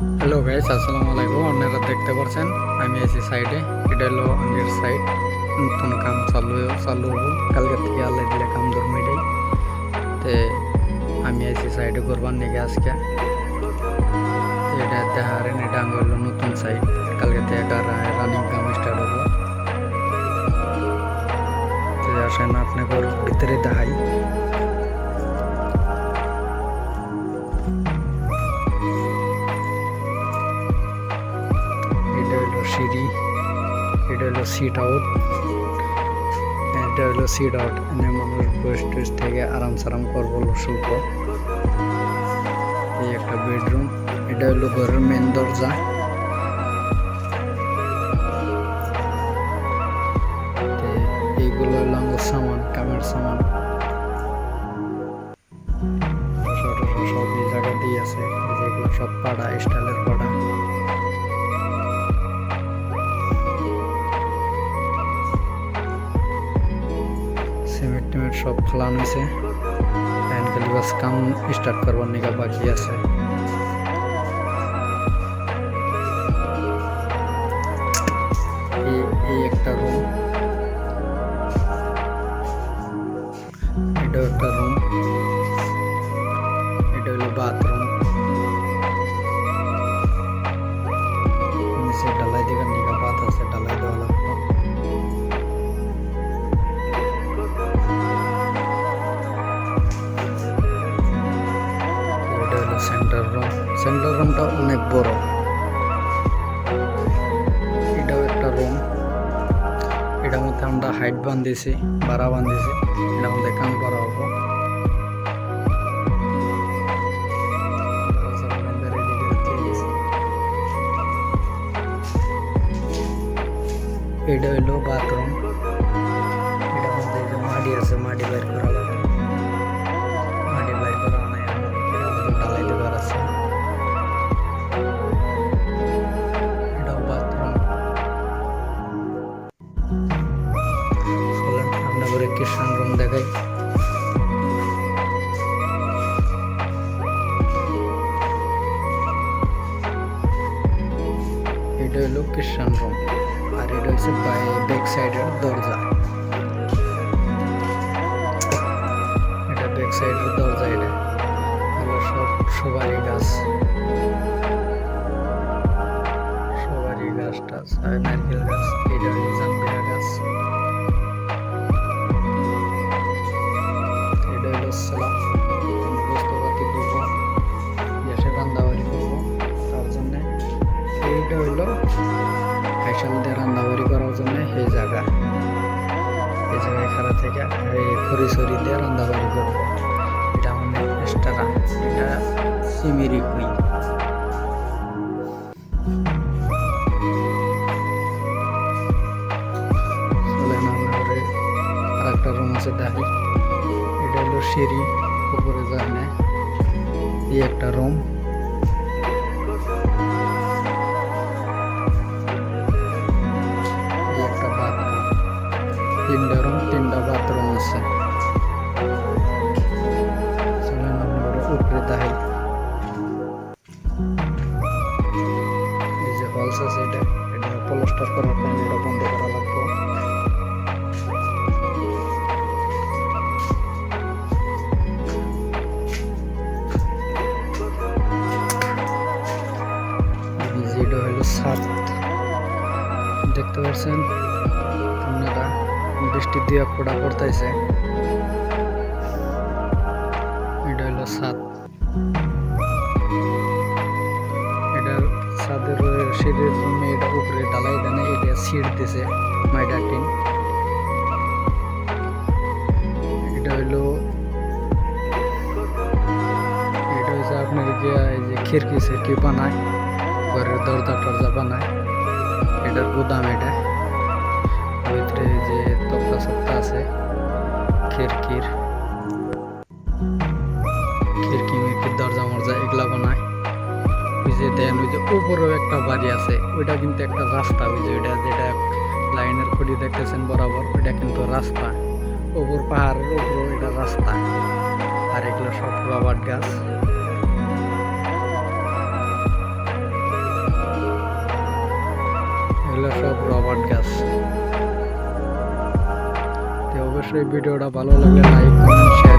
Hello guys, আসসালামু আলাইকুম। আপনারা দেখতে পাচ্ছেন আমি আছি সাইডে। এটা হলো আগের সাইড, নতুন কাম চালু হবো কালকে থেকে। আল্লাহ দিলে কাম ধরবো এটাই। তে আমি আছি সাইডে করবার নিকে আজকে। এটা দেখারেন, এটা আঙ্গ হলো নতুন সাইড। কালকে থেকে রানিং কাম স্টার্ট হবো। তো আসেন আপনাকে ভিতরে দেখাই। এটা হলো সিঁড়ি, এটা হলো সিট আউট, এটা হলো সিট আউট। এনে মানুষ বয়স টয়স থেকে আরাম সারাম করবো শুল্ক। এই একটা বেডরুম, এটা হলো ঘরের মেন দরজা। এইগুলো হলো আমার সামান, কামের সামান। সব এই জায়গা দিয়ে আছে, যেগুলো সব পাড়া, স্টাইলের পাড়া। সিমেন্ট টিমেন্ট সব ফেলানো হয়েছে। খালি বাস কাম স্টার্ট করবার নিকা বাকি আছে। এই একটা রুম, এটা একটা রুম, এটা হলো বাথরুম। নিচে ঢালাই দেওয়ার নিকা বাত আছে, ঢালাই দেওয়া লাগবে। এটা হলো সেন্টার রুম। সেন্টার রুমটা অনেক বড়। এটাও একটা রুম। এটার মধ্যে আমরা হাইট বান্ধিয়েছি, বাড়া বান্ধিয়েছি। এটার মধ্যে কাম করা হবো। এটা হইলো বাথরুম। এটার মধ্যে যে মাটি আছে, মাটি বাইর করা লাগবে। মাটি বাইর করা নাই, এটার মধ্যে ঢালাই দেওয়ার আছে। এটাও বাথরুম। চলেন আপনাদের কিচেন রুম দেখাই। এটা হলো কিচেন রুম, আর এটা হচ্ছে ব্যাক সাইডের দরজা। এটা ব্যাক সাইডের দরজা। এটা হলো সব সুপারি গাছ, সুপারি গাছ টাছ আর নারকেল গাছ। এটা হলো জাম্বিরা গাছ। এটা হলো স্ল্যাব। বস্তুপাতি করবো, গ্যাসে রান্নাবাড়ি করবো, তার জন্য এইটা হইলো ফ্যাশন দিয়ে রান্নাবাড়ি করার জন্য এই জায়গায় খাড়া থেকে এই খড়ি সরি দিয়ে রান্নাবাড়ি করবো। এটা মানে এক্সট্রা, এটা সিমিরি কুই। চলেন আপনার আর একটা রুম আছে দেখি। এটা হলো সিঁড়ি, উপরে যায় না। এই একটা রুম। তিনটা রুম, তিনটা বাথরুম আছে। চলেন আপনার উপরে দেখাই। এই যে হলস আছে, এটা প্লাস্টার করার টাইম এটা বন্ধ করা লাগবে। এটা হলো ছাদ, দেখতে পাচ্ছেন আপনারা। বৃষ্টি দিয়ে ফোটা পড়তেছে। এটা হলো ছাদ। এটার ছাদের সিঁড়ির রুমে এটা উপরে ঢালাই দেনে, এটা সিঁড় দিছে মাইডা টিন। এটা হচ্ছে আপনার গিয়া এই যে খিড়কি সিড়কি বানায়, ঘরের দরজা টরজা বানায়। এটার গুদাম। এটা ভিতরে যে তক্তা সক্তা আছে, খিড়কির মিড়কির দরজা মরজা এগুলা বানায়। ওই যে দেন, ওই যে উপরেও একটা বাড়ি আছে, ওইটা কিন্তু একটা রাস্তা। ওই যে ওইটা যেটা লাইনের খুঁটি দেখতেছেন বরাবর, ওইটা কিন্তু রাস্তা। উপর পাহাড়ের উপর এটা রাস্তা। আর এগুলো সব রবার গাছ। হলো সব রবার্ট গাছ। তো অবশ্যই ভিডিওটা ভালো লাগলে লাইক কমেন্ট শেয়ার